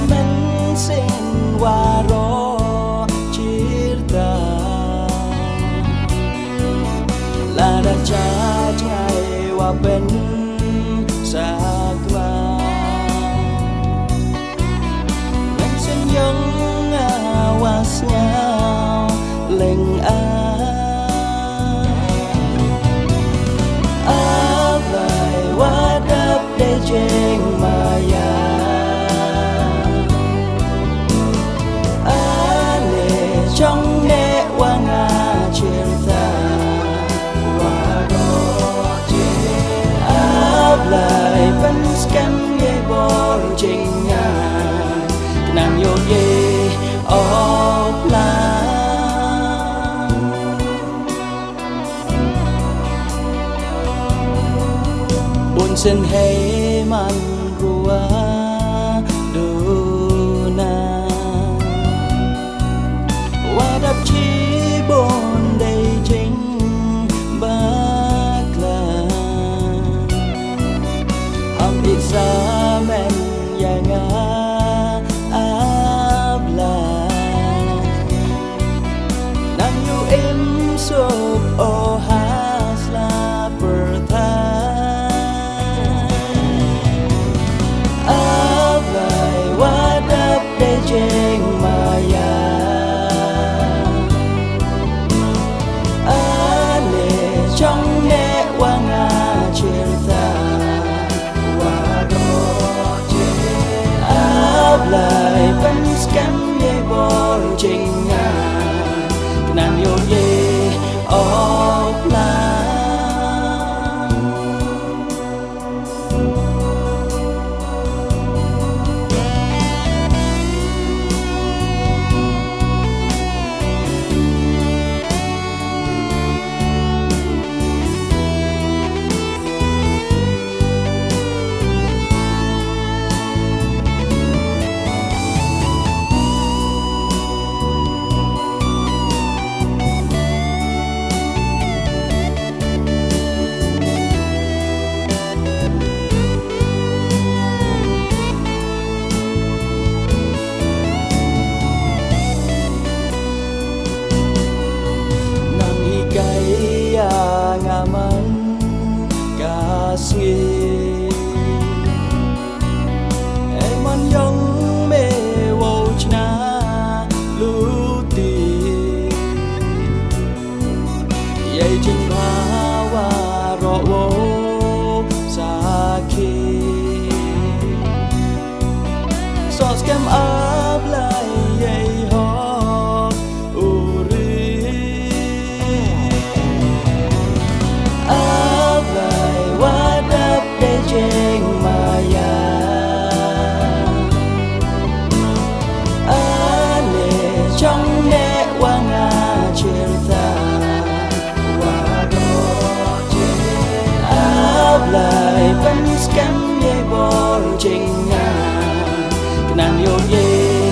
men sin waro cirta la da cha chai wa ben sakwa men sin yang was ngao leng lại wa đắp để trên maya trong nét qua ngà trên ta qua đó trên áp lại vẫn scan nghe bor trên nhà nàng yêu ye ốp la buồn xin hay man rùa đắp chi bốn đầy chính bát là hầm ít xa men ya ngã áp là nàng yêu em sụp ô hát là bờ thái áp lại quá đắp để trên mà ya trong nét qua ngà trên ta qua đó trên áp lại vẫn scan nghe bor trên nhà nàng yêu ye ốp la ngaman kasngi eman yang me wojna luti yai jing hawa ro wo saki so scam up lại yai ho trên maya trong nét qua ngà trên ta qua đó trên áp lại vẫn scan nghe bor trên nhà nàng yêu ye